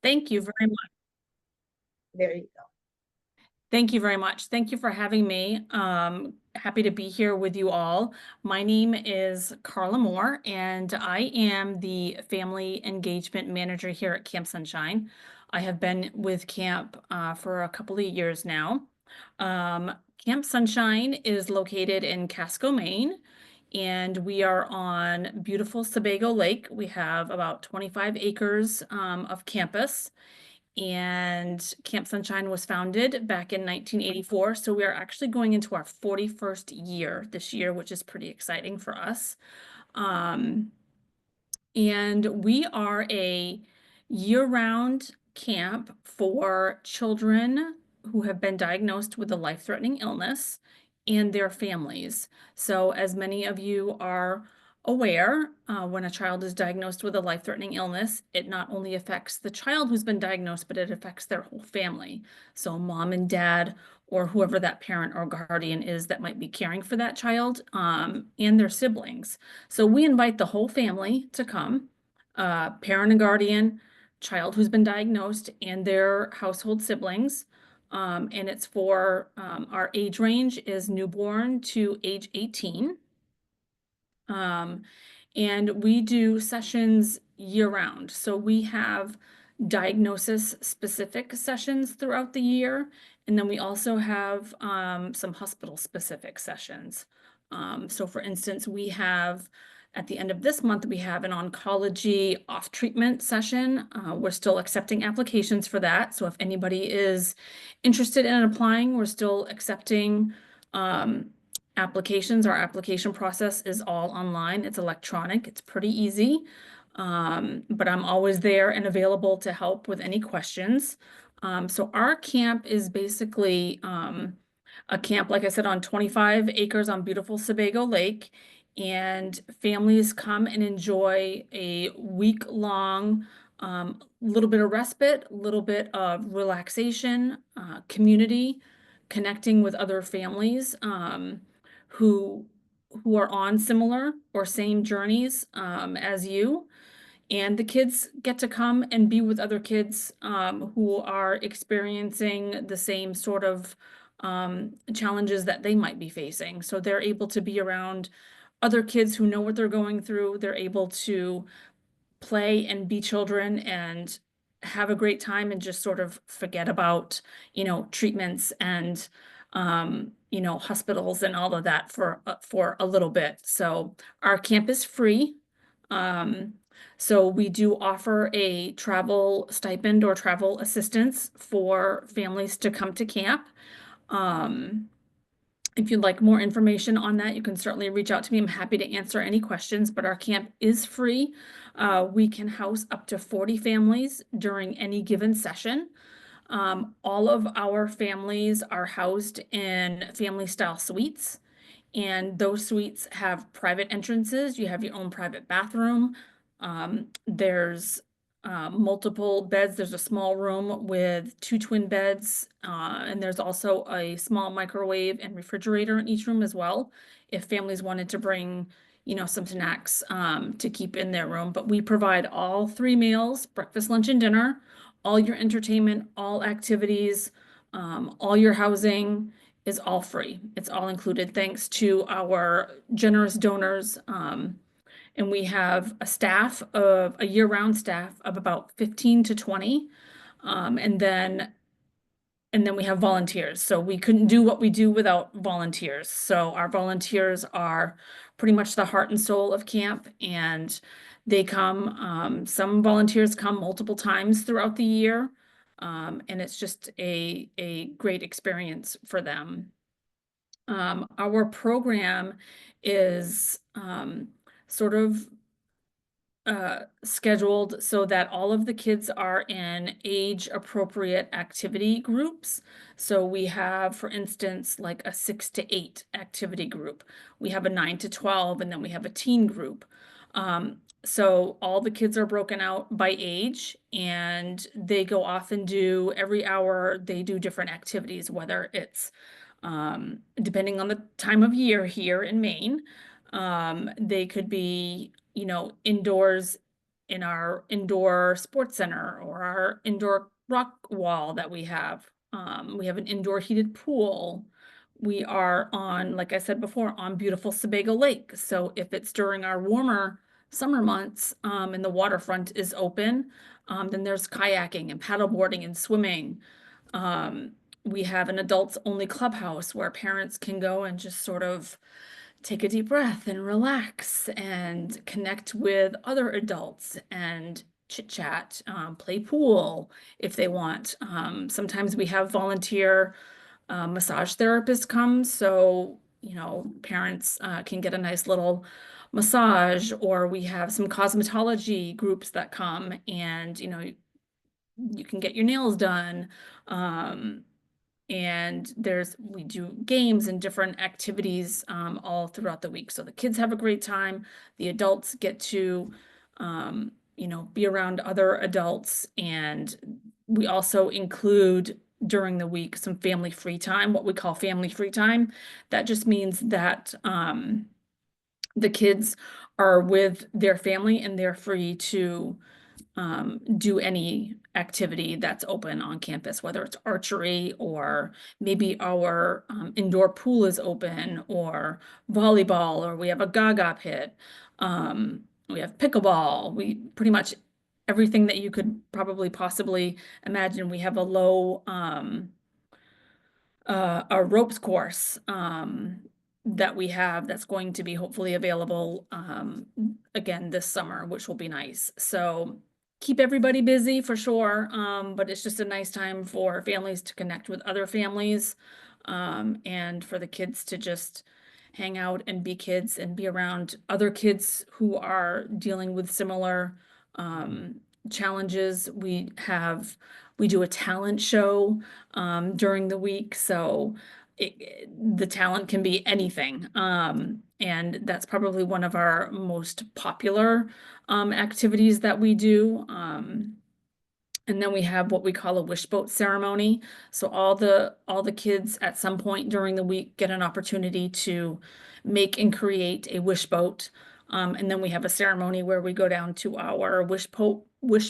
Thank you very much. There you go. Thank you very much. Thank you for having me. Happy to be here with you all. My name is Carla Moore, and I am the Family Engagement Manager here at Camp Sunshine. I have been with camp for a couple of years now. Camp Sunshine is located in Casco, Maine, and we are on beautiful Sebago Lake. We have about 25 acres of campus. And Camp Sunshine was founded back in 1984. So we are actually going into our 41st year this year, which is pretty exciting for us. Um, and we are a year-round camp for children who have been diagnosed with a life-threatening illness and their families. So, as many of you are aware, when a child is diagnosed with a life-threatening illness, it not only affects the child who's been diagnosed, but it affects their whole family. So, mom and dad, or whoever that parent or guardian is that might be caring for that child, and their siblings. So we invite the whole family to come, parent and guardian, child who's been diagnosed, and their household siblings. And it's for our age range is newborn to age 18. Um, and we do sessions year round. So we have diagnosis specific sessions throughout the year. And then we also have some hospital specific sessions. So for instance, we have at the end of this month, we have an oncology off treatment session. We're still accepting applications for that. So if anybody is interested in applying, we're still accepting applications. Our application process is all online. It's electronic. It's pretty easy. But I'm always there and available to help with any questions. So our camp is basically a camp, like I said, on 25 acres on beautiful Sebago Lake. And families come and enjoy a week-long little bit of respite, a little bit of relaxation, community, connecting with other families. Who who are on similar or same journeys as you. And the kids get to come and be with other kids who are experiencing the same sort of challenges that they might be facing. So they're able to be around other kids who know what they're going through. They're able to play and be children and have a great time and just sort of forget about, treatments and, hospitals and all of that for a little bit. So our camp is free. Um, so we do offer a travel stipend or travel assistance for families to come to camp. Um, if you'd like more information on that, you can certainly reach out to me. I'm happy to answer any questions, but our camp is free. We can house up to 40 families during any given session. All of our families are housed in family style suites, and those suites have private entrances. You have your own private bathroom. There's multiple beds. There's a small room with two twin beds, and there's also a small microwave and refrigerator in each room as well, if families wanted to bring, some snacks to keep in their room. But we provide all three meals, breakfast, lunch, and dinner, all your entertainment, all activities, all your housing is all free. It's all included thanks to our generous donors. And we have a year-round staff of about 15 to 20. Um, and then and then we have volunteers. So we couldn't do what we do without volunteers. So our volunteers are pretty much the heart and soul of camp, and they come, some volunteers come multiple times throughout the year. And it's just a great experience for them. Our program is sort of scheduled so that all of the kids are in age appropriate activity groups. So we have, for instance, like a 6 to 8 activity group. We have a 9 to 12, and then we have a teen group. So all the kids are broken out by age, and they go off and do every hour, they do different activities, whether it's depending on the time of year here in Maine. They could be, indoors in our indoor sports center or our indoor rock wall that we have. We have an indoor heated pool. We are on, like I said before, on beautiful Sebago Lake. So if it's during our warmer summer months, and the waterfront is open, then there's kayaking and paddleboarding and swimming. We have an adults only clubhouse where parents can go and just sort of take a deep breath and relax and connect with other adults and chit chat, play pool if they want. Sometimes we have volunteer massage therapists come, so parents can get a nice little massage, or we have some cosmetology groups that come and you can get your nails done. And we do games and different activities all throughout the week. So the kids have a great time. The adults get to, be around other adults. And we also include during the week some family free time, what we call family free time. That just means that the kids are with their family and they're free to do any activity that's open on campus, whether it's archery or maybe our indoor pool is open, or volleyball, or we have a gaga pit. We have pickleball. We pretty much everything that you could probably possibly imagine. We have a ropes course that we have that's going to be hopefully available again this summer, which will be nice. So keep everybody busy for sure, but it's just a nice time for families to connect with other families, and for the kids to just hang out and be kids and be around other kids who are dealing with similar um, challenges. We do a talent show during the week. So the talent can be anything. And that's probably one of our most popular activities that we do. And then we have what we call a wish boat ceremony. So all the kids at some point during the week get an opportunity to make and create a wish boat. And then we have a ceremony where we go down to our wish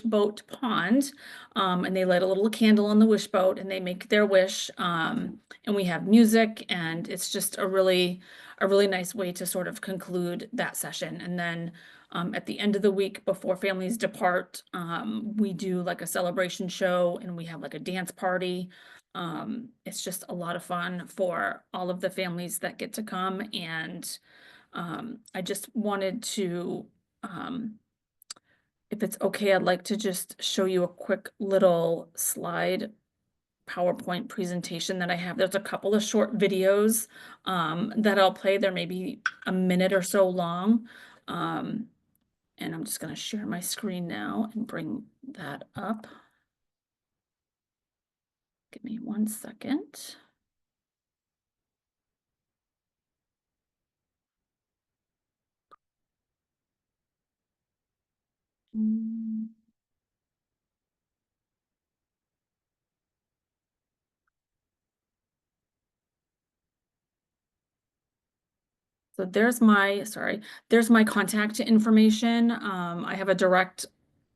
boat pond, and they light a little candle on the wish boat and they make their wish. And we have music, and it's just a really nice way to sort of conclude that session. And then at the end of the week before families depart, we do like a celebration show and we have like a dance party. It's just a lot of fun for all of the families that get to come. And I just wanted to, if it's okay, I'd like to just show you a quick little slide PowerPoint presentation that I have. There's a couple of short videos that I'll play. They're maybe a minute or so long. And I'm just going to share my screen now and bring that up. Give me 1 second. So there's my contact information. I have a direct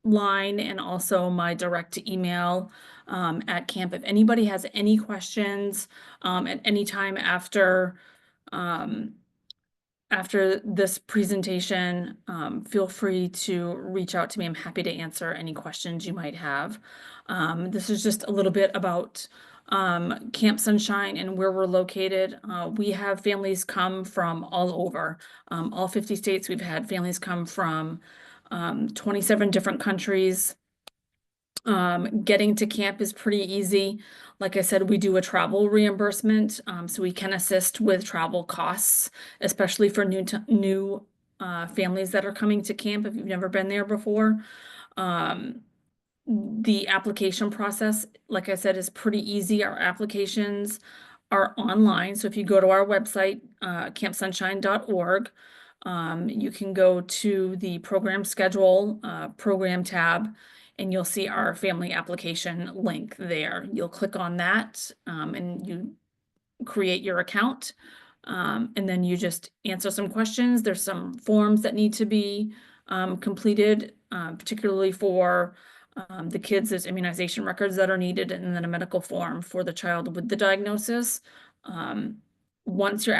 line and also my direct email at camp. If anybody has any questions at any time after this presentation, feel free to reach out to me. I'm happy to answer any questions you might have. This is just a little bit about Camp Sunshine and where we're located. We have families come from all over, all 50 states. We've had families come from 27 different countries. Getting to camp is pretty easy. Like I said, we do a travel reimbursement, so we can assist with travel costs, especially for new families that are coming to camp if you've never been there before. The application process, like I said, is pretty easy. Our applications are online. So if you go to our website, campsunshine.org, you can go to the program schedule, program tab, and you'll see our family application link there. You'll click on that, and you create your account. And then you just answer some questions. There's some forms that need to be completed particularly for the kids. There's immunization records that are needed, and then a medical form for the child with the diagnosis. Um, Once your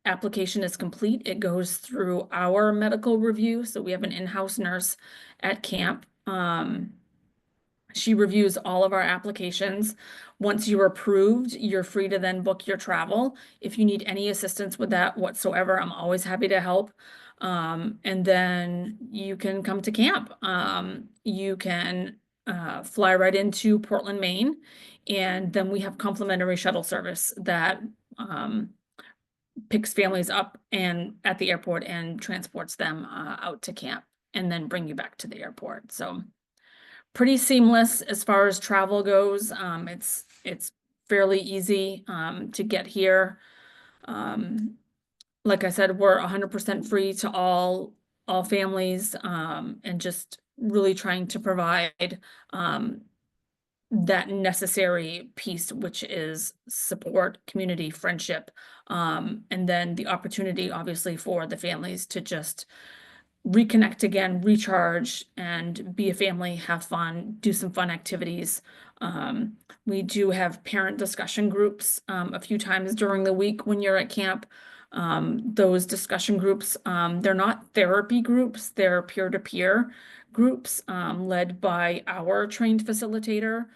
application is complete, it goes through our medical review. So we have an in-house nurse at camp. She reviews all of our applications. Once you're approved, you're free to then book your travel. If you need any assistance with that whatsoever, I'm always happy to help. And then you can come to camp. You can fly right into Portland, Maine, and then we have complimentary shuttle service that picks families up and at the airport and transports them out to camp and then bring you back to the airport. So pretty seamless as far as travel goes. It's fairly easy to get here. Like I said, we're 100% free to all families, and just really trying to provide that necessary piece, which is support, community, friendship, and then the opportunity, obviously, for the families to just reconnect again, recharge, and be a family, have fun, do some fun activities. We do have parent discussion groups a few times during the week when you're at camp. Those discussion groups, they're not therapy groups, they're peer-to-peer groups led by our trained facilitator,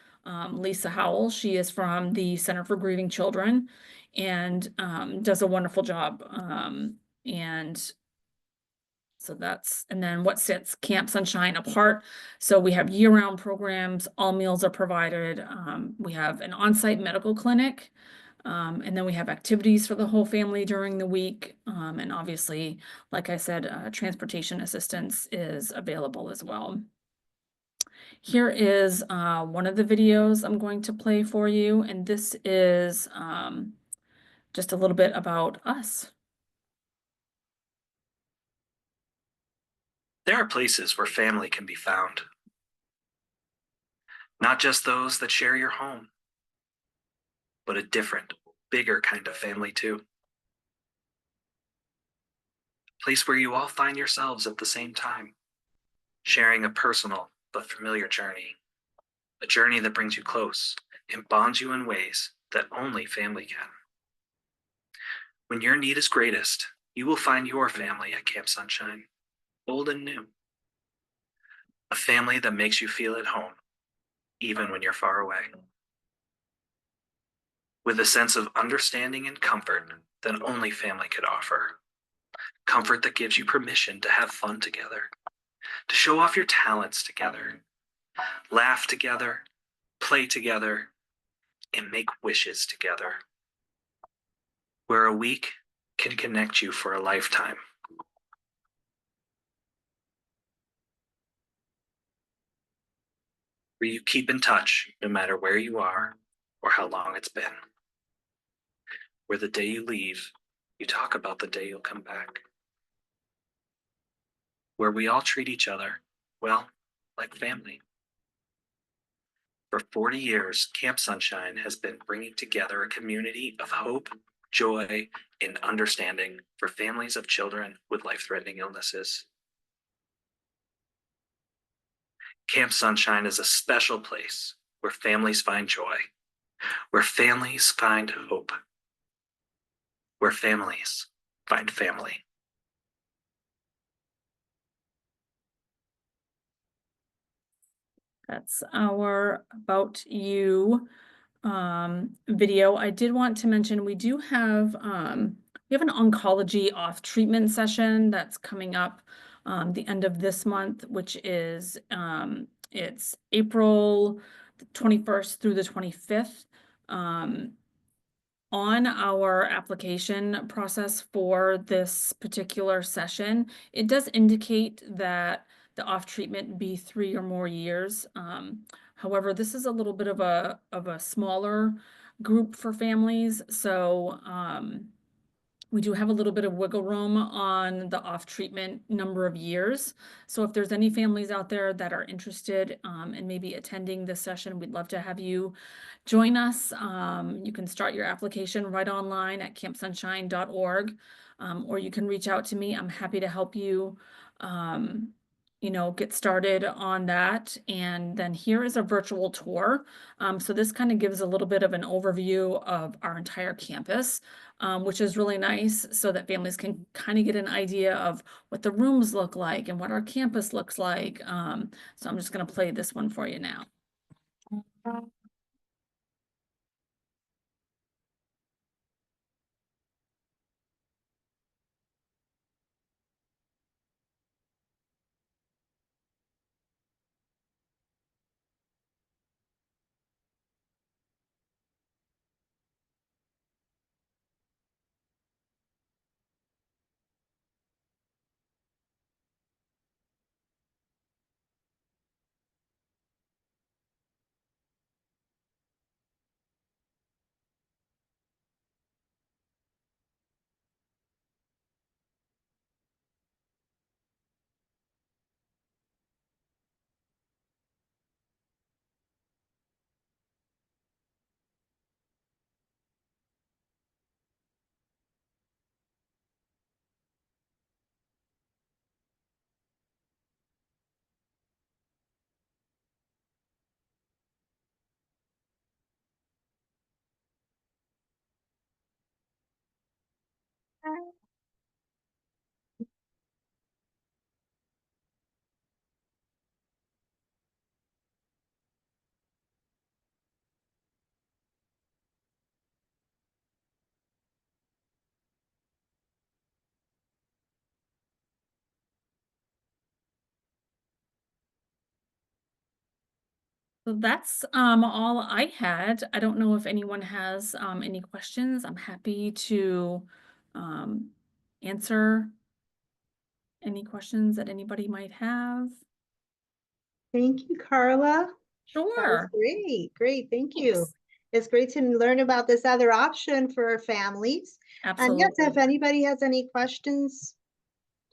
Lisa Howell. She is from the Center for Grieving Children and does a wonderful job. And so and then what sets Camp Sunshine apart. So we have year-round programs, all meals are provided. We have an on-site medical clinic. And then we have activities for the whole family during the week. And obviously, like I said, transportation assistance is available as well. Here is one of the videos I'm going to play for you. And this is just a little bit about us. There are places where family can be found. Not just those that share your home, but a different, bigger kind of family too. A place where you all find yourselves at the same time, sharing a personal but familiar journey. A journey that brings you close and bonds you in ways that only family can. When your need is greatest, you will find your family at Camp Sunshine, old and new. A family that makes you feel at home, even when you're far away. With a sense of understanding and comfort that only family could offer. Comfort that gives you permission to have fun together, to show off your talents together, laugh together, play together, and make wishes together. Where a week can connect you for a lifetime. Where you keep in touch no matter where you are or how long it's been. Where the day you leave, you talk about the day you'll come back. Where we all treat each other, well, like family. For 40 years, Camp Sunshine has been bringing together a community of hope, joy, and understanding for families of children with life-threatening illnesses. Camp Sunshine is a special place where families find joy, where families find hope, where families find family. That's our About You video. I did want to mention we do have we have an oncology off treatment session that's coming up the end of this month, which is it's April 21st through the 25th. On our application process for this particular session, it does indicate that the off treatment be 3 or more years. However, this is a little bit of a smaller group for families, so we do have a little bit of wiggle room on the off treatment number of years. So if there's any families out there that are interested in maybe attending this session, we'd love to have you join us. You can start your application right online at campsunshine.org, or you can reach out to me. I'm happy to help you get started on that. And then here is a virtual tour. So this kind of gives a little bit of an overview of our entire campus, which is really nice so that families can kind of get an idea of what the rooms look like and what our campus looks like. So I'm just going to play this one for you now. So that's all I had. I don't know if anyone has any questions. I'm happy to um, answer any questions that anybody might have. Thank you, Carla. That was Sure. great. Great. Thank you. Thanks. It's great to learn about this other option for families. And yes, if Absolutely. anybody has any questions,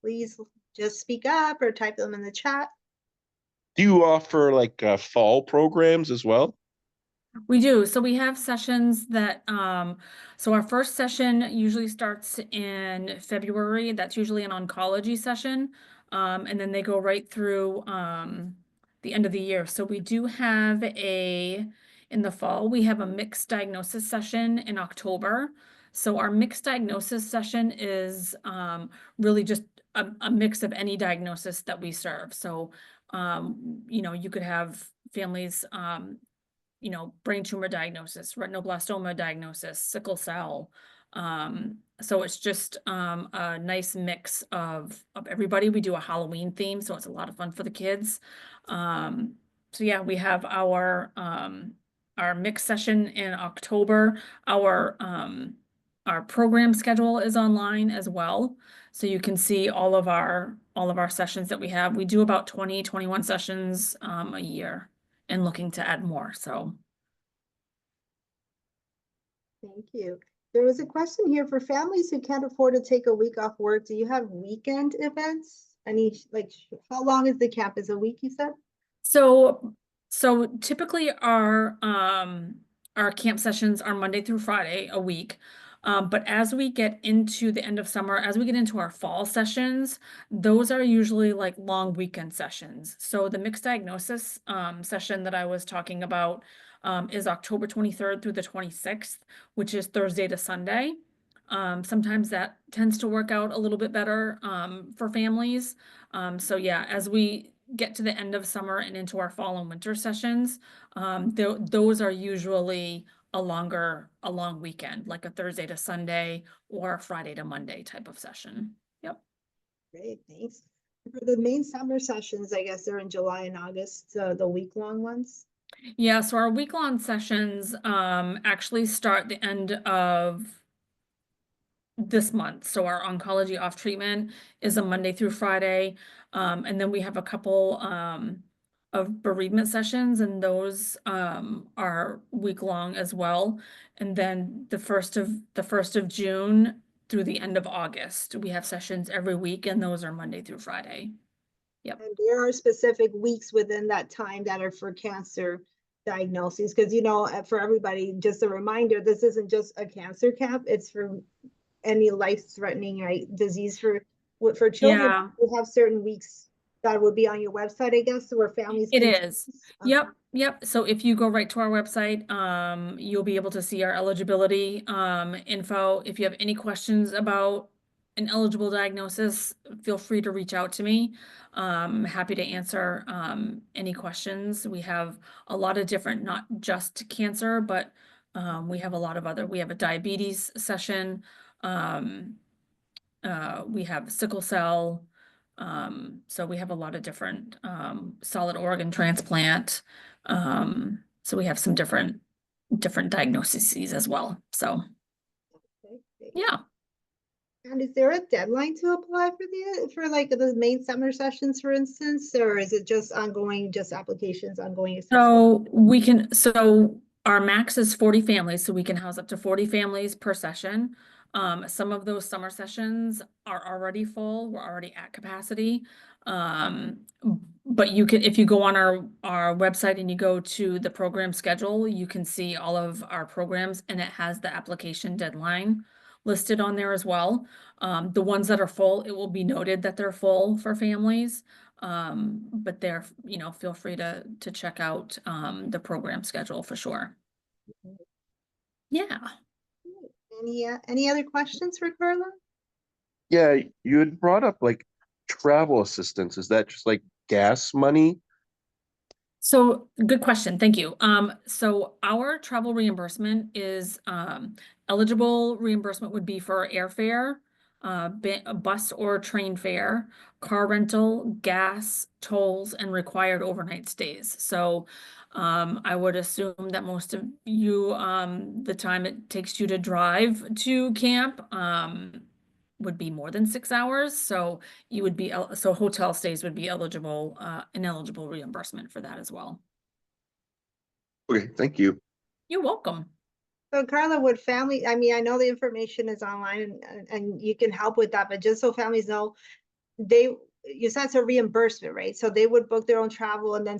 please just speak up or type them in the chat. Do you offer like fall programs as well? We do. So we have sessions that, so our first session usually starts in February. That's usually an oncology session. And then they go right through, the end of the year. So we do have in the fall, we have a mixed diagnosis session in October. So our mixed diagnosis session is, really just a mix of any diagnosis that we serve. So, you could have families, brain tumor diagnosis, retinoblastoma diagnosis, sickle cell. So it's just a nice mix of everybody. We do a Halloween theme, so it's a lot of fun for the kids. So yeah, we have our mix session in October. Our program schedule is online as well. So you can see all of our sessions that we have. We do about 21 sessions a year and looking to add more, so. Thank you. There was a question here for families who can't afford to take a week off work. Do you have weekend events? How long is the camp? Is a week, you said? So typically our camp sessions are Monday through Friday a week. But as we get into the end of summer, as we get into our fall sessions, those are usually like long weekend sessions. So the mixed diagnosis session that I was talking about is October 23rd through the 26th, which is Thursday to Sunday. Sometimes that tends to work out a little bit better for families. So yeah, as we get to the end of summer and into our fall and winter sessions, those are usually a long weekend, like a Thursday to Sunday or a Friday to Monday type of session. Yep. Great, thanks. For the main summer sessions, I guess they're in July and August, the week-long ones. Yeah, so our week-long sessions actually start the end of this month. So our oncology off treatment is a Monday through Friday. And then we have a couple of bereavement sessions, and those are week long as well. And then the first of June through the end of August, we have sessions every week, and those are Monday through Friday. Yep. And there are specific weeks within that time that are for cancer diagnoses, because for everybody, just a reminder, this isn't just a cancer camp, it's for any life-threatening, right, disease for children. Yeah. We have certain weeks that would be on your website, I guess, where families It can. is. choose? Yep, yep. So if you go right to our website, you'll be able to see our eligibility info. If you have any questions about an eligible diagnosis, feel free to reach out to me. Happy to answer any questions. We have a lot of different, not just cancer, but we have a lot of other, we have a diabetes session. We have sickle cell. So we have a lot of different, solid organ transplant. So we have some different diagnoses as well. So, Okay, great. yeah. And is there a deadline to apply for like the Maine summer sessions, for instance, or is it just ongoing, just applications, ongoing? So our max is 40 families, so we can house up to 40 families per session. Some of those summer sessions are already full, we're already at capacity. But you can, if you go on our website and you go to the program schedule, you can see all of our programs and it has the application deadline listed on there as well. The ones that are full, it will be noted that they're full for families. But they're, feel free to check out the program schedule for sure. Yeah. Any other questions for Carla? Yeah, you had brought up like travel assistance. Is that just like gas money? So good question. Thank you. So our travel reimbursement is eligible reimbursement would be for airfare, a bus or train fare, car rental, gas, tolls, and required overnight stays. So I would assume that most of you, the time it takes you to drive to camp would be more than 6 hours. So you would be, so hotel stays would be eligible, ineligible reimbursement for that as well. Okay, thank you. You're welcome. So Carla, would family, I mean, I know the information is online and you can help with that, but just so families know, you said it's a reimbursement, right? So they would book their own travel and then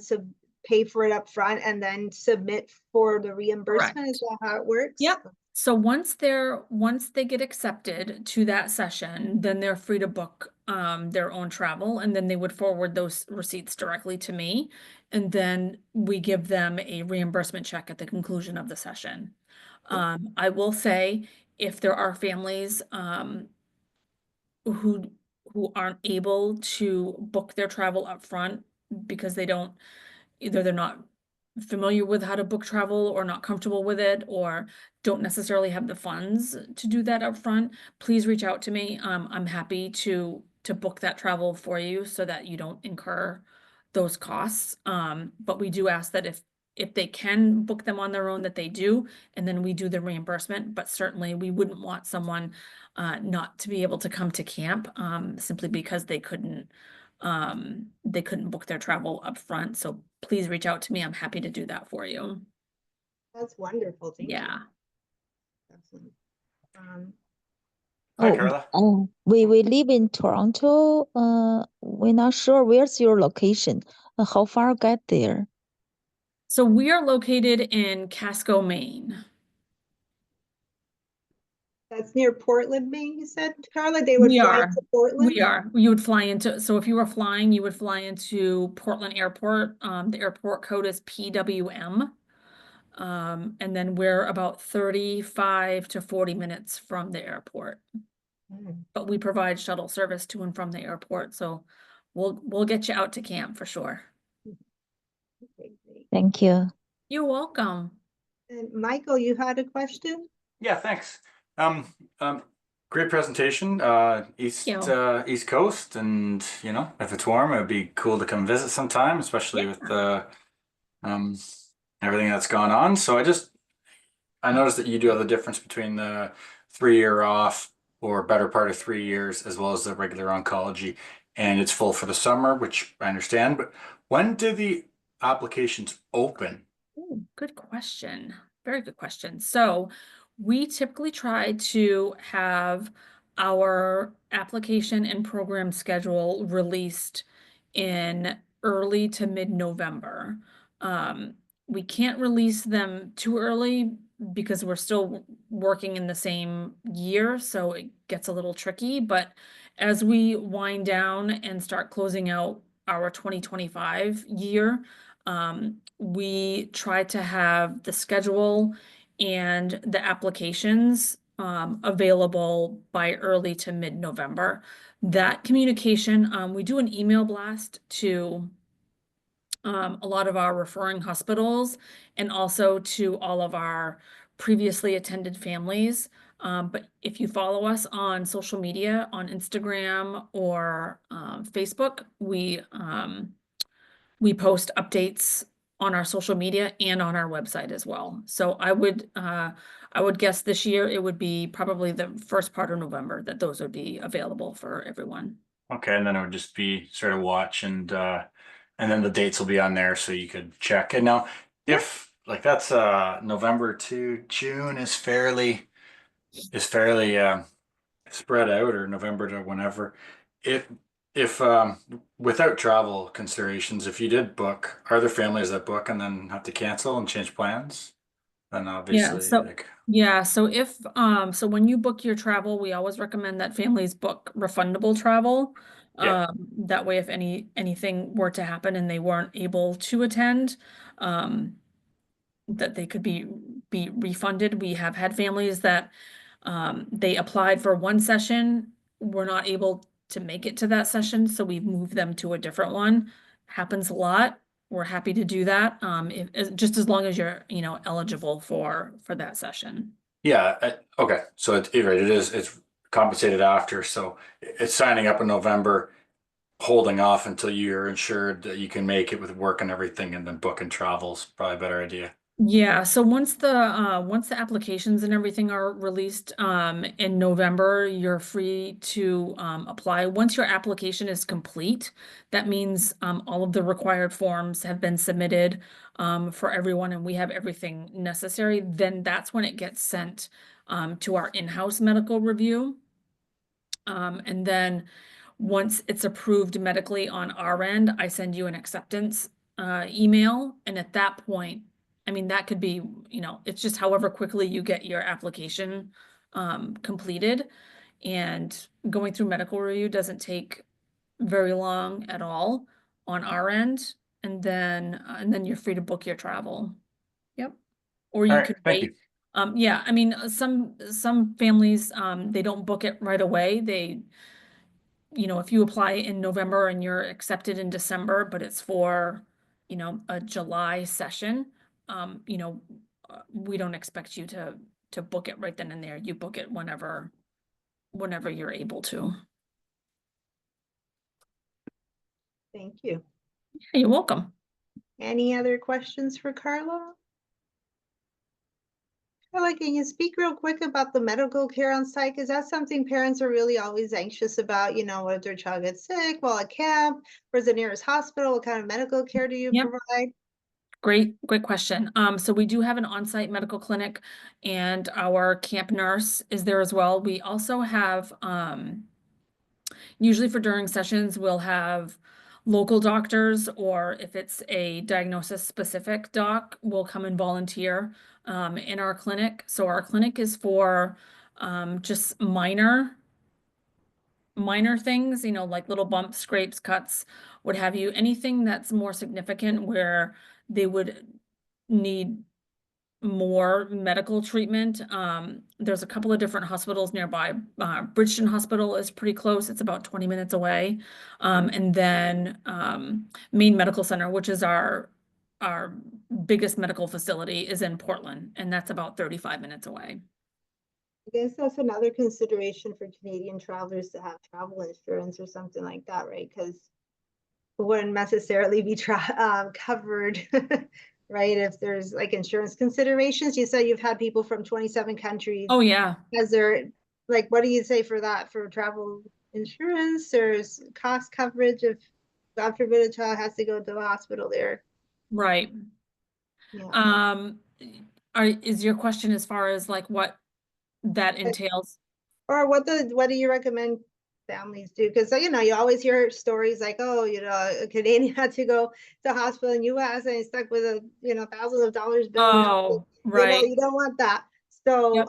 pay for it up front and then submit for the reimbursement. Is that how it works? Yep. So once they get accepted to that session, then they're free to book their own travel, and then they would forward those receipts directly to me. And then we give them a reimbursement check at the conclusion of the session. I will say, if there are families who aren't able to book their travel up front because either they're not familiar with how to book travel or not comfortable with it or don't necessarily have the funds to do that up front, please reach out to me. I'm happy to book that travel for you so that you don't incur those costs. But we do ask that if they can book them on their own, that they do, and then we do the reimbursement. But certainly we wouldn't want someone not to be able to come to camp simply because they couldn't book their travel up front. So please reach out to me. I'm happy to do that for you. That's wonderful. Thank you. Yeah. Excellent. Hi, Oh, Carla. we live in Toronto. We're not sure where's your location. How far get there? So we are located in Casco, Maine. That's near Portland, Maine, you said, Carla? They would We fly are. to Portland? We are. You would fly into, so if you were flying, you would fly into Portland Airport. The airport code is PWM. And then we're about 35 to 40 minutes from the airport. Mm, But we provide shuttle service to and from the airport, so we'll get you out to camp for sure. okay, great. Thank you. You're welcome. And Michael, you had a question? Yeah, thanks. Great presentation. East you. East Coast, and if it's warm, it would be cool to come visit sometime, especially Yeah. with everything that's gone on. So I noticed that you do have the difference between the 3-year off or better part of 3 years, as well as the regular oncology, and it's full for the summer, which I understand. But when do the applications open? Ooh, good question. Very good question. So we typically try to have our application and program schedule released in early to mid-November. We can't release them too early because we're still working in the same year, so it gets a little tricky. But as we wind down and start closing out our 2025 year, we try to have the schedule and the applications available by early to mid-November. That communication, we do an email blast to a lot of our referring hospitals and also to all of our previously attended families. But if you follow us on social media, on Instagram or Facebook, we post updates on our social media and on our website as well. So I would guess this year it would be probably the first part of November that those would be available for everyone. Okay, and then it would just be sort of watch and then the dates will be on there so you could check. And now if like that's November to June is fairly spread out, or November to whenever. If without travel considerations, if you did book, are there families that book and then have to cancel and change plans? Then Yeah, obviously so like so when you book your travel, we always recommend that families book refundable travel. yeah. That way if anything were to happen and they weren't able to attend, that they could be refunded. We have had families that they applied for one session, were not able to make it to that session, so we've moved them to a different one. Happens a lot. We're happy to do that. Just as long as you're, eligible for that session. Yeah, okay. So right, it's compensated after. So it's signing up in November, holding off until you're insured that you can make it with work and everything, and then booking travel's probably a better idea. Yeah, so once the applications and everything are released in November, you're free to apply. Once your application is complete, that means all of the required forms have been submitted for everyone and we have everything necessary, then that's when it gets sent to our in-house medical review. And then once it's approved medically on our end, I send you an acceptance email. And at that point, I mean, that could be, it's just however quickly you get your application completed. And going through medical review doesn't take very long at all on our end. And then you're free to book your travel. Yep. Or All you right, could thank you. wait. Yeah, I mean, some families, they don't book it right away. If you apply in November and you're accepted in December, but it's for, a July session, we don't expect you to book it right then and there. You book it whenever you're able to. Thank you. Yeah, you're welcome. Any other questions for Carla? Carla, can you speak real quick about the medical care on site? Is that something parents are really always anxious about? What if their child gets sick while at camp? Where's the nearest hospital? What kind of medical care do you Yep. provide? Great question. So we do have an on-site medical clinic and our camp nurse is there as well. We also have, usually for during sessions, we'll have local doctors, or if it's a diagnosis specific doc, will come and volunteer in our clinic. So our clinic is for just minor things, like little bumps, scrapes, cuts, what have you. Anything that's more significant where they would need more medical treatment. There's a couple of different hospitals nearby. Bridgeton Hospital is pretty close. It's about 20 minutes away. And then Maine Medical Center, which is our biggest medical facility, is in Portland, and that's about 35 minutes away. I guess that's another consideration for Canadian travelers to have travel insurance or something like that, right? Because it wouldn't necessarily be covered, right? If there's like insurance considerations. You said you've had people from 27 countries. Oh, yeah. Has there, like, what do you say for that, for travel insurance? There's cost coverage if, God forbid, a child has to go to the hospital there. Right. Yeah. Is your question as far as like what that entails? Or what do you recommend families do? Because you always hear stories like, oh, a Canadian had to go to hospital in US and he's stuck with a thousands of dollars bill. Oh, right. You don't want that. So Yep.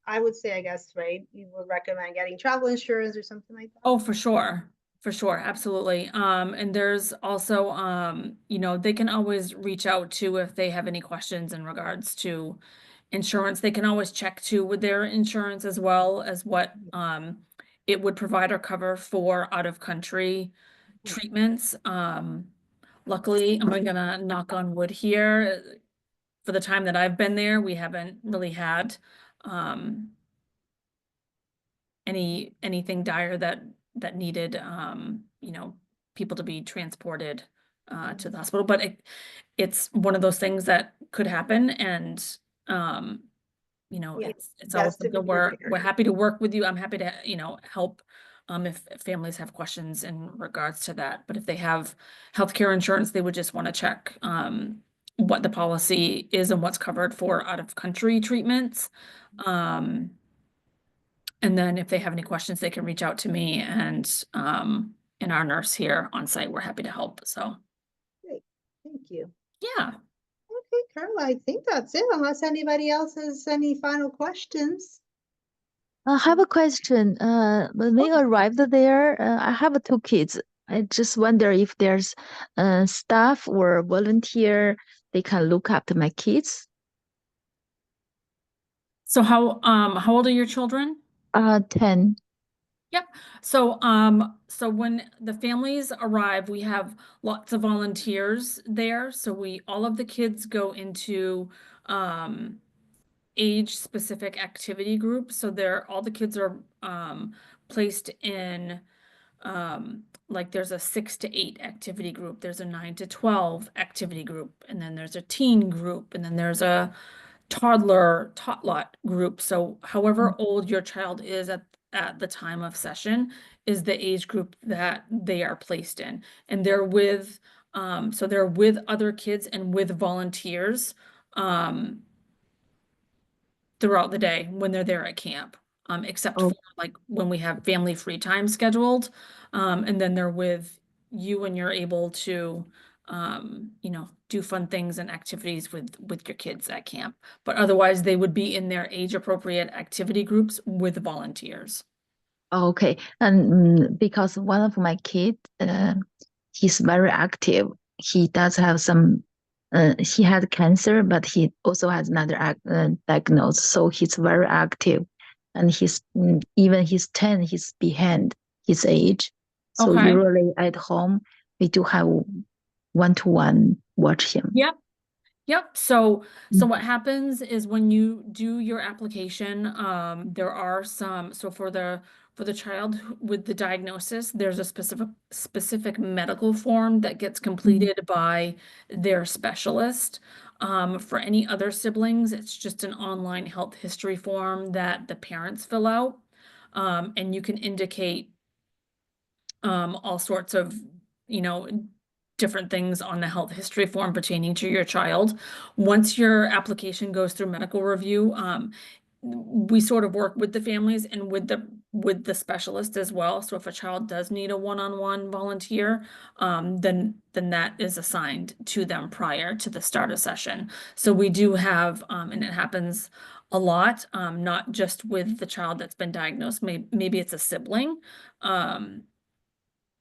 I would say, I guess, right, you would recommend getting travel insurance or something like that. Oh, for sure. For sure, absolutely. And there's also, you know, they can always reach out to if they have any questions in regards to insurance. They can always check too with their insurance as well as what it would provide or cover for out of country treatments. Luckily, I'm gonna knock on wood here. For the time that I've been there, we haven't really had anything dire that needed you know, people to be transported to the hospital. But it's one of those things that could happen, and you know, Yeah, it's always best to be something we're prepared. happy to work with you. I'm happy to, you know, help if families have questions in regards to that. But if they have healthcare insurance, they would just want to check what the policy is and what's covered for out of country treatments. And then if they have any questions, they can reach out to me and our nurse here on site. We're happy to help. So Great, thank you. yeah. Okay, Carla, I think that's it, unless anybody else has any final questions. I have a question. When we arrived there, I have two kids. I just wonder if there's staff or volunteer they can look after my kids. So how old are your children? 10. Yep. So so when the families arrive, we have lots of volunteers there. So all of the kids go into age specific activity groups. So all the kids are placed in like there's a 6 to 8 activity group, there's a 9 to 12 activity group, and then there's a teen group, and then there's a toddler group. So however old your child is at the time of session is the age group that they are placed in. And they're with so they're with other kids and with volunteers throughout the day when they're there at camp, except Oh, for like when we have family free time scheduled. And then they're with you and you're able to, you know, do fun things and activities with your kids at camp. But otherwise, they would be in their age appropriate activity groups with volunteers. okay. And because one of my kids, he's very active. He does have some, he had cancer, but he also has another diagnosis. So he's very active. And even he's 10, he's behind his age. So Okay. usually at home, we do have one-to-one watch him. Yep. Yep. So what happens is when you do your application, there are some, so for the child with the diagnosis, there's a specific medical form that gets completed by their specialist. For any other siblings, it's just an online health history form that the parents fill out. And you can indicate all sorts of, you know, different things on the health history form pertaining to your child. Once your application goes through medical review, we sort of work with the families and with the specialist as well. So if a child does need a one-on-one volunteer, then that is assigned to them prior to the start of session. So we do have, and it happens a lot, not just with the child that's been diagnosed, maybe it's a sibling.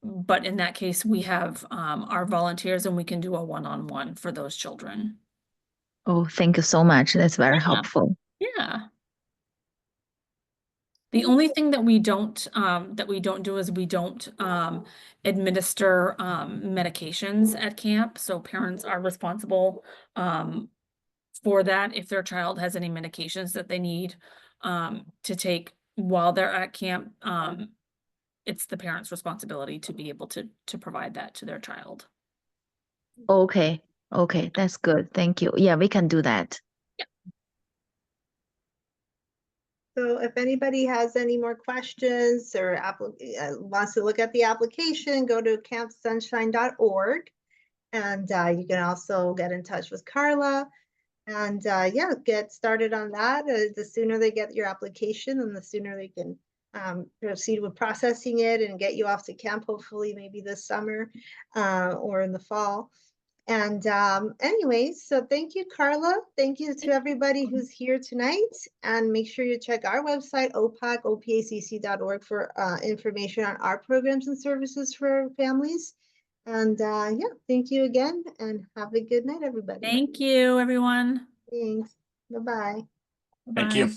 But in that case, we have our volunteers and we can do a one-on-one for those children. Oh, thank you so much. That's very Yeah. helpful. Yeah. The only thing that we don't do is we don't administer medications at camp. So parents are responsible for that if their child has any medications that they need to take while they're at camp. It's the parent's responsibility to be able to provide that to their child. Okay. Okay, that's good. Thank you. Yeah, we can do that. So if anybody has any more questions or wants to look at the application, go to campsunshine.org. And you can also get in touch with Carla and yeah, get started on that. The sooner they get your application and the sooner they can proceed with processing it and get you off to camp, hopefully maybe this summer or in the fall. And anyways, so thank you, Carla. Thank you to everybody who's here tonight. And make sure you check our website, opacc.org, for information on our programs and services for families. And yeah, thank you again, and have a good night, everybody. Thank you, everyone. Thanks. Bye-bye. Thank you. Bye.